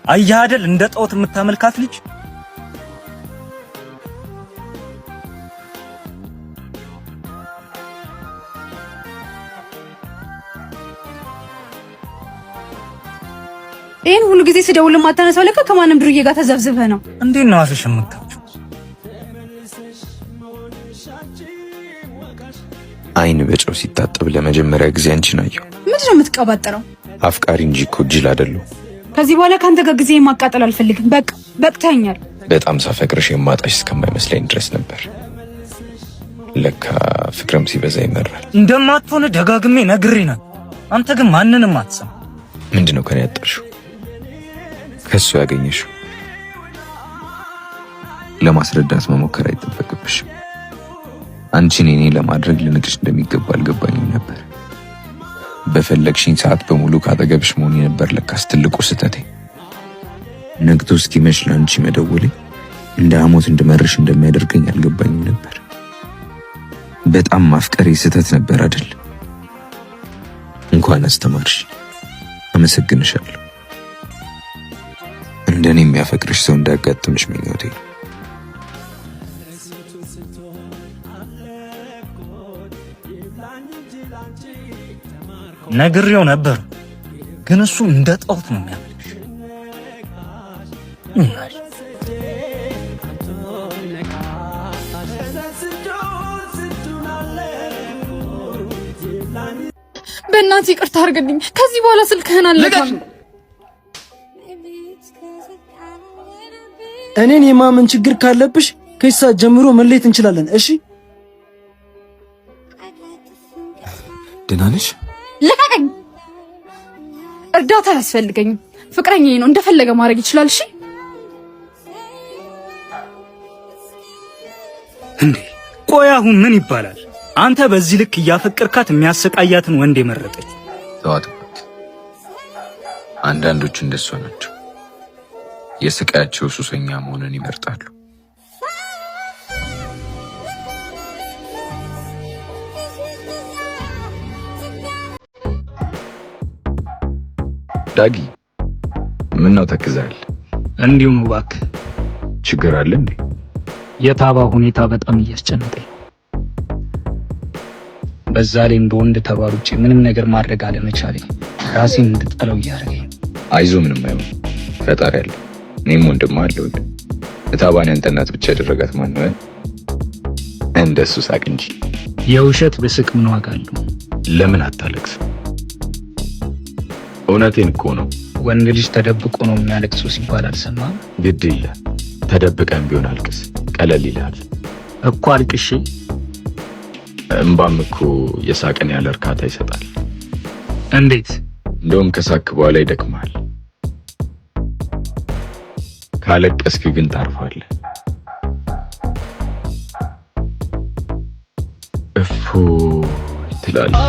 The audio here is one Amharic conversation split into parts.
አየህ አይደል እንደ ጣዖት የምታመልካት ልጅ ይሄን ሁሉ ጊዜ ስደውል ማታነሳው ለካ ከማንም ዱርዬ ጋር ተዘብዝበህ ነው። እንዴት ነው አፍሽ የምትከፍቺው? አይን በጨው ሲታጠብ ለመጀመሪያ ጊዜ አንቺን አየሁ። ምንድነው የምትቀባጠረው? አፍቃሪ እንጂ እኮ ጅል አይደለሁ። ከዚህ በኋላ ካንተ ጋር ጊዜ ማቃጠል አልፈልግም። በቃ በቅተኛል። በጣም ሳፈቅርሽ የማጣሽ እስከማይመስለኝ ድረስ ነበር። ለካ ፍቅርም ሲበዛ ይመራል። እንደማትሆነ ደጋግሜ ነግሬና አንተ ግን ማንንም አትሰማ። ምንድነው ከኔ ያጣሽው? ከሱ ያገኘሽው? ለማስረዳት መሞከር አይጠበቅብሽም። አንቺን እኔ ለማድረግ ልንቅሽ እንደሚገባ አልገባኝም ነበር። በፈለግሽኝ ሰዓት በሙሉ ካጠገብሽ መሆን ነበር ለካስ ትልቁ ስህተቴ። ነግቶ እስኪመሽ ለአንቺ መደወሌ እንደ ሐሞት እንድመርሽ እንደሚያደርገኝ አልገባኝም ነበር። በጣም ማፍቀሬ ስህተት ነበር አይደል? እንኳን አስተማርሽ። አመሰግንሻለሁ። እንደኔ የሚያፈቅርሽ ሰው እንዳያጋጥምሽ ምኞቴ። ነግሬው ነበር ግን እሱ እንደ ጣዖት ነው የሚያመልክሽ። በእናትህ ይቅርታ አድርግልኝ። ከዚህ በኋላ ስልክህን አልለካም። እኔን የማመን ችግር ካለብሽ ከይሳ ጀምሮ መለየት እንችላለን። እሺ ደህና ነሽ? ልቀቀኝ። እርዳታ አያስፈልገኝም። ፍቅረኛዬ ነው፣ እንደፈለገ ማድረግ ይችላል። እሺ እንዴ ቆይ አሁን ምን ይባላል? አንተ በዚህ ልክ እያፈቀርካት የሚያሰቃያትን ወንድ የመረጠች? ተዋትበት። አንዳንዶች እንደሷ ናቸው። የስቃያቸው ሱሰኛ መሆንን ይመርጣሉ። ዳጊ ምን ነው ተክዛል? እንዲሁ ነው እባክህ። ችግር አለ እንዴ? የታባ ሁኔታ በጣም እያስጨነቀኝ፣ በዛ ላይ እንደ ወንድ ተባሩጭ ምንም ነገር ማድረግ አለመቻሌ ራሴን እንድጠለው እያደረገኝ። አይዞ ምንም አይሆን፣ ፈጣሪ አለ። እኔም ወንድም አለው። እታባን ያንተ እናት ብቻ ያደረጋት ማን ነው? እንደሱ ሳቅ እንጂ የውሸት ብስቅ ምን ዋጋ አለው? ለምን አታለቅስ? እውነቴን እኮ ነው። ወንድ ልጅ ተደብቆ ነው የሚያለቅሰው ሲባል አልሰማም? ግድ ይላል። ተደብቀን ቢሆን አልቅስ፣ ቀለል ይላል እኮ። አልቅሽ እምባም እኮ የሳቅን ያለ እርካታ ይሰጣል። እንዴት? እንደውም ከሳክ በኋላ ይደክማል። ካለቀስክ ግን ታርፋለህ። እፎ ትላለህ።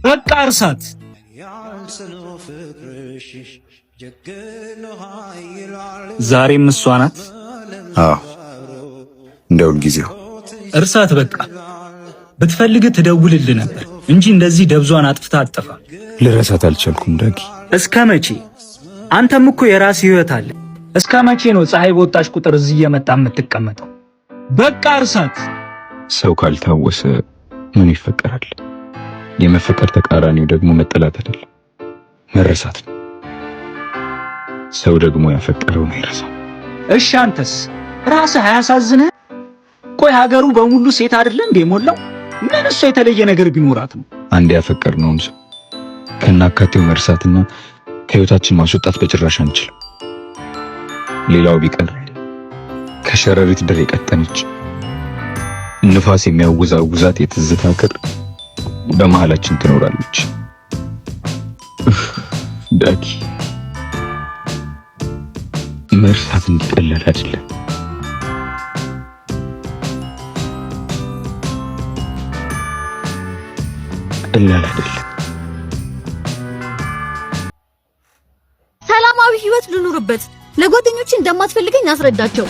በቃ እርሳት። ዛሬም እሷ ናት? አዎ እንደ ሁልጊዜው። እርሳት በቃ። ብትፈልግ ትደውልልህ ነበር እንጂ እንደዚህ ደብዟን አጥፍታ አጠፋ። ልረሳት አልቻልኩም ዳጊ። እስከ መቼ? አንተም እኮ የራስህ ህይወት አለ። እስከ መቼ ነው ፀሐይ በወጣች ቁጥር እዚህ እየመጣ የምትቀመጠው? በቃ እርሳት። ሰው ካልታወሰ ምን ይፈቀራል? የመፈቀር ተቃራኒው ደግሞ መጠላት አይደለም፣ መረሳት ነው። ሰው ደግሞ ያፈቀረውን አይረሳም። እሺ አንተስ ራስህ አያሳዝንህ? ቆይ ሀገሩ በሙሉ ሴት አይደለ እንዴ ሞላው? ምን እሷ የተለየ ነገር ቢኖራት ነው? አንድ ያፈቀርነውን ሰው ከናካቴው መርሳትና ከህይወታችን ማስወጣት በጭራሽ አንችልም። ሌላው ቢቀር ከሸረሪት ድር የቀጠነች ንፋስ የሚያወዛውዛት የትዝታ ክር በመሃላችን ትኖራለች። ዳጊ መርሳት እንዲቀላል አይደለም። ቀላል አይደለም። ሰላማዊ ህይወት ልኑርበት። ለጓደኞቼ እንደማትፈልገኝ አስረዳቸው።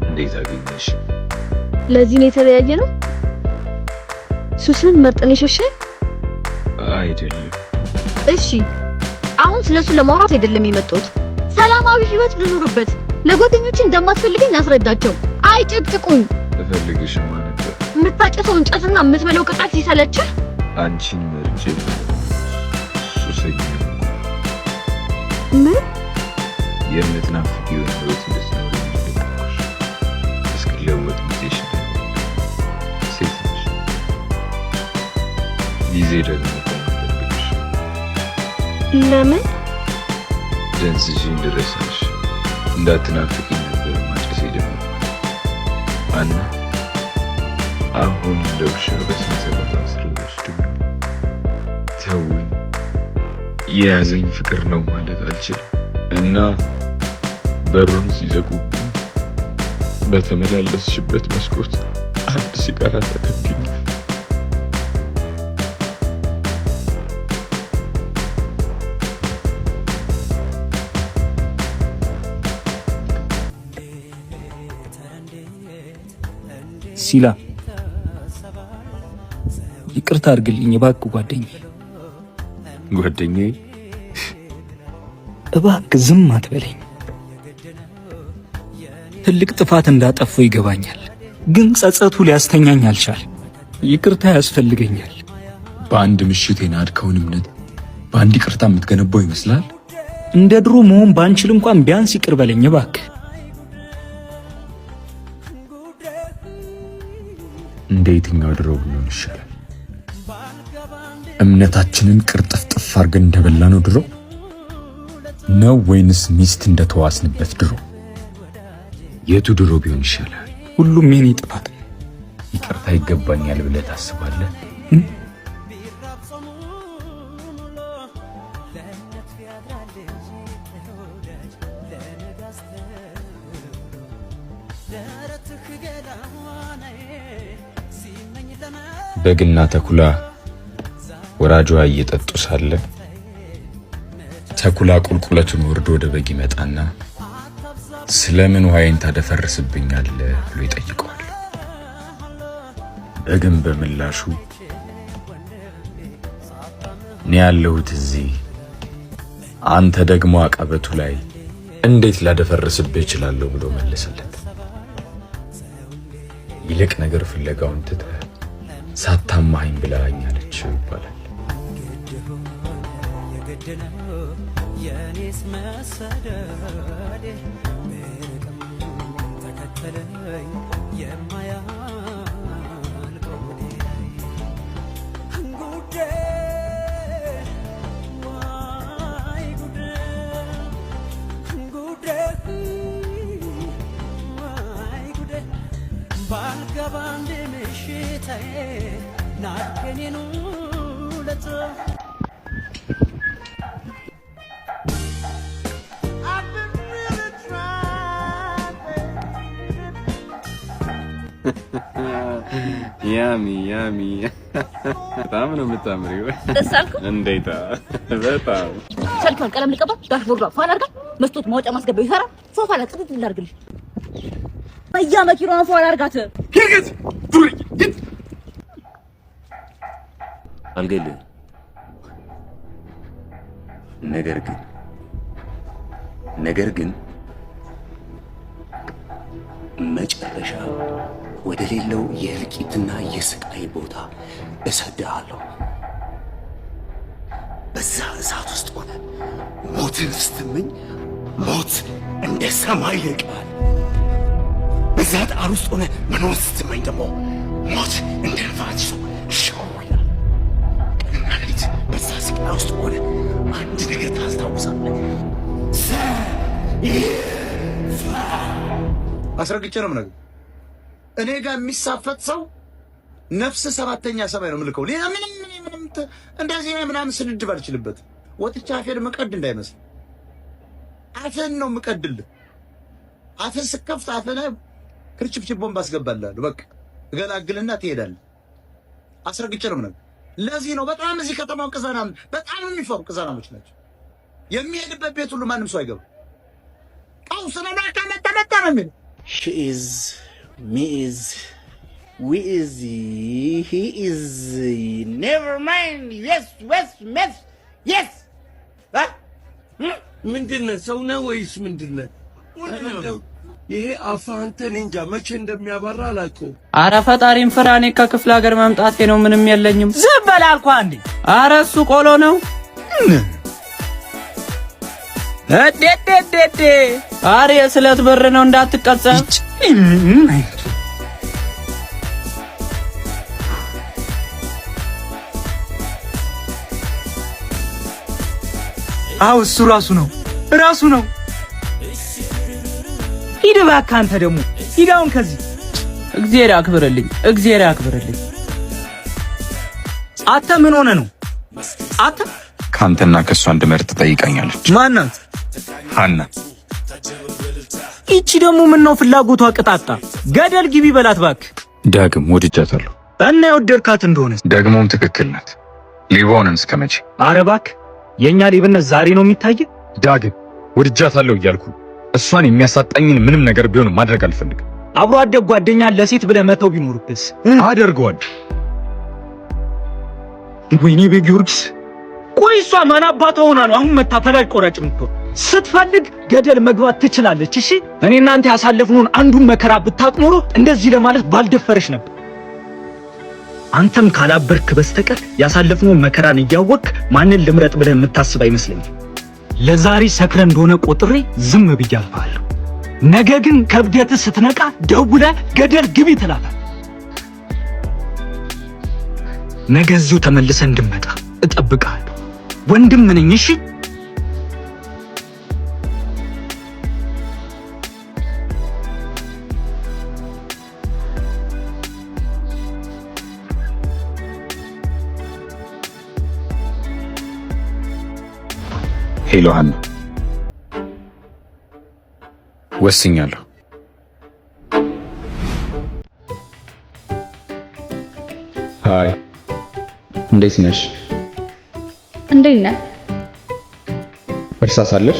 እንዴት አገኘሽ? ለዚህ ነው የተለያየ ነው? ሱስን መርጠን የሸሸኝ አይደለም። እሺ አሁን ስለሱ ለማውራት አይደለም የመጣሁት። ሰላማዊ ህይወት ልኑርበት። ለጓደኞቼ እንደማትፈልገኝ አስረዳቸው። አይጨቅጭቁኝ። እፈልግሽ ማለት ነው። የምታጨሰው እንጨትና የምትበለው ቅጣት ሲሰለችህ አንቺን መርጬ ሱሰኛ ምን የምትናፍቂውን ህይወት እንድትኖሪ የሚፈልግሽ እስክለወጥ ጊዜሽ ሴት ነሽ። ጊዜ ደግሞ ተመጠብቅሽ ለምን ደንዝሽ እንድረሳሽ እንዳትናፍቂኝ ነበር ማጨስ የጀመርኩት። አና አሁን እንደ ውሻ በሰንሰለት አስረሽ ተውኝ። የያዘኝ ፍቅር ነው ማለት አልችልም እና በሩን ሲዘጉብኝ በተመላለስሽበት መስኮት አንድ ሲጋራ ተከትኝ። ሲላ ይቅርታ አድርግልኝ እባክህ ጓደኛዬ እባክህ ዝም አትበለኝ። ትልቅ ጥፋት እንዳጠፋው ይገባኛል፣ ግን ጸጸቱ ሊያስተኛኝ አልቻለም። ይቅርታ ያስፈልገኛል። በአንድ ምሽት የናድከውን እምነት በአንድ ይቅርታ የምትገነባው ይመስላል? እንደ ድሮ መሆን ባንችል እንኳን ቢያንስ ይቅር በለኝ እባክህ። እንደ የትኛው ድሮ ቢሆን ይሻላል? እምነታችንን ቅርጥፍጥፍ አድርገን እንደበላ ነው ድሮ ነው ወይንስ ሚስት እንደተዋስንበት ድሮ? የቱ ድሮ ቢሆን ይሻላል? ሁሉም የኔ ጥፋት ነው። ይቅርታ ይገባኛል ብለህ ታስባለህ? በግና ተኩላ ወራጇ እየጠጡ ሳለ ተኩላ ቁልቁለቱን ወርዶ ወደ በግ ይመጣና ስለምን ውሃዬን ታደፈርስብኛለህ ብሎ ይጠይቀዋል። በግም በምላሹ እኔ ያለሁት እዚህ፣ አንተ ደግሞ አቀበቱ ላይ እንዴት ላደፈርስብህ እችላለሁ ብሎ መለሰለት። ይልቅ ነገር ፍለጋውን ትተህ ሳታማኸኝ ብላኛለች ይባላል። ያሚ በጣም ነው የምታምሪው። ደሳልኩ እንዴታ በጣም ሰልካን ቀለም ልቀባ ዳሽቦርዷ ፋን አድርጋ መስቶት ማውጫ ማስገባው ይሰራ ሶፋ ላይ ጥጥት ላድርግልሽ። በያ መኪናዋን ፋን አድርጋት ሂድ ዱሪ ሂድ አልገል ነገር ግን መጨረሻ ወደ ሌለው የእልቂትና የስቃይ ቦታ እሰድሃለሁ። በዛ እሳት ውስጥ ሆነ ሞትን ስትመኝ ሞት እንደ ሰማይ ይርቃል። በዛ ጣር ውስጥ ሆነ መኖር ስትመኝ ደግሞ ሞት እንደ ነፋስ ይሻውላል። ቀንና ሌሊት በዛ ስቃይ ውስጥ ሆነ አንድ ነገር ታስታውሳለህ። አስረግጬ ነው የምነግርህ። እኔ ጋር የሚሳፈጥ ሰው ነፍስ ሰባተኛ ሰማይ ነው የምልከው። ሌላ ምንም እንደዚህ ምናምን ስድድብ አልችልበት። ወጥቼ አፌን መቀድ እንዳይመስል አፌን ነው የምቀድልህ። አፌን ስከፍት አፌን ክርችፍችፍ ቦምብ አስገባልሃለሁ። በቃ እገላግልና ትሄዳለህ። አስረግጬ ነው የምነግርህ። ለዚህ ነው በጣም እዚህ ከተማው ቅዘናም በጣም የሚፈሩ ቅዘናሞች ናቸው። የሚሄድበት ቤት ሁሉ ማንም ሰው አይገባም። ቀውስ ነው መጣ ነው የሚለው she is me is we is he is never mind yes yes ምንድነው ሰው ነው ወይስ ምንድነው? ይሄ አፋንተን እንጃ መቼ እንደሚያባራ አላውቀውም። አረ ፈጣሪን ፍራ። እኔ ከክፍለ ሀገር መምጣቴ ነው፣ ምንም የለኝም። ዝም በል አልኩህ አንዴ። አረ እሱ ቆሎ ነው። እዴ አረ የስለት ብር ነው እንዳትቀጸም። አው እሱ ራሱ ነው። ሂድ እባክህ አንተ ደግሞ ሂድ አሁን ከዚህ። እግዚአብሔር ያክብርልኝ። አንተ ምን ሆነ ነው? አንተ ካንተና ከሷ እንድመርጥ ጠይቃኛለች። ማናት? ሀና። ይቺ ደግሞ ምን ነው ፍላጎቷ ቅጣጣ። ገደል ግቢ በላት እባክህ። ዳግም ወድጃታለሁ። እና የወደድካት እንደሆነ ደግሞም ትክክል ናት። ሊባውንም እስከመቼ? ኧረ እባክህ የኛ ሌብነት ዛሬ ነው የሚታየው። ዳግም ወድጃታለሁ እያልኩ እሷን የሚያሳጣኝን ምንም ነገር ቢሆን ማድረግ አልፈልግም። አብሮ አደግ ጓደኛ ለሴት ብለህ መተው ቢኖርብስ? አደርገዋለሁ። ወይኔ በጊዮርጊስ። ቆይ እሷ ማን አባቷ ሆና ነው አሁን መታ ፈላጭ ቆራጭ የምትሆን? ስትፈልግ ገደል መግባት ትችላለች። እሺ እኔ እናንተ ያሳለፍነውን አንዱን መከራ ብታውቅ ኖሮ እንደዚህ ለማለት ባልደፈረሽ ነበር። አንተም ካላበርክ በስተቀር ያሳለፍነውን መከራን እያወቅክ ማንን ልምረጥ ብለህ የምታስብ አይመስለኝም። ለዛሬ ሰክረ እንደሆነ ቆጥሬ ዝም ብያለሁ። ነገ ግን ከብደት ስትነቃ ደውለህ ገደል ግቢ ትላለህ። ነገ እዚሁ ተመልሰህ እንድመጣ እጠብቅሃለሁ። ወንድም ነኝ። እሺ ሄሎ ሀና፣ ወስኛለሁ። ሃይ፣ እንዴት ነሽ? እንዴት ነህ? እርሳስ አለሽ?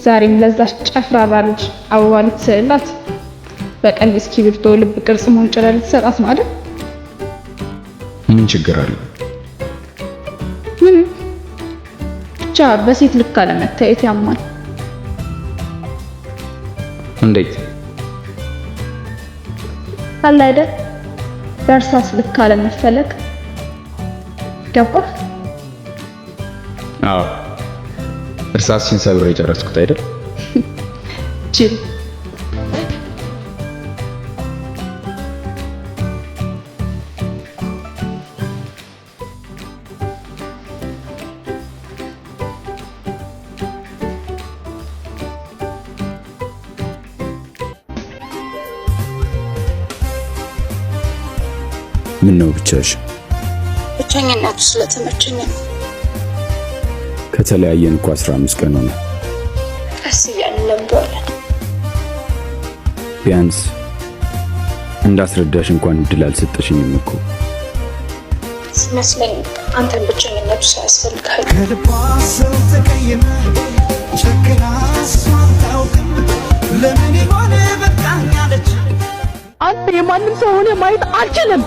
ዛሬም ለዛች ጨፍራራ ልጅ አበባ ልትስልላት በቀይ እስክሪብቶ ልብ ቅርጽ ሞንጭራ ልትሰጣት ማለት ምን ችግር አለው? ብቻ በሴት ልክ አለመታየት ያማል። እንዴት? አለ አይደል በእርሳስ ልክ አለመፈለግ። ገባህ? አዎ፣ እርሳስን ሰብሬ የጨረስኩት አይደል? ጅል። ምን ነው ብቻሽ? ብቸኝነቱ ስለተመቸኝ ነው። ከተለያየን እኮ 15 ቀን ሆነ። ቀስ እያልን ለምደዋለን። ቢያንስ እንዳስረዳሽ እንኳን እድል አልሰጠሽኝም እኮ። ሲመስለኝ አንተን ብቸኝነቱ ሳያስፈልግሃል። ከልቧ ሰው ተቀየመ ጨክና ሳታውቅም ለምን ይሆን በቃኝ አለች። አንተ የማንም ሰው ሆነ ማየት አልችልም።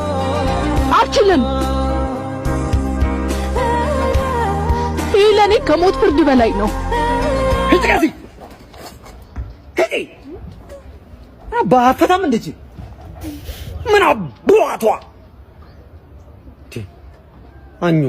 ይህ ለእኔ ከሞት ፍርድ በላይ ነው። አባፈታም እንደዚህ ምን አባቷ አኙ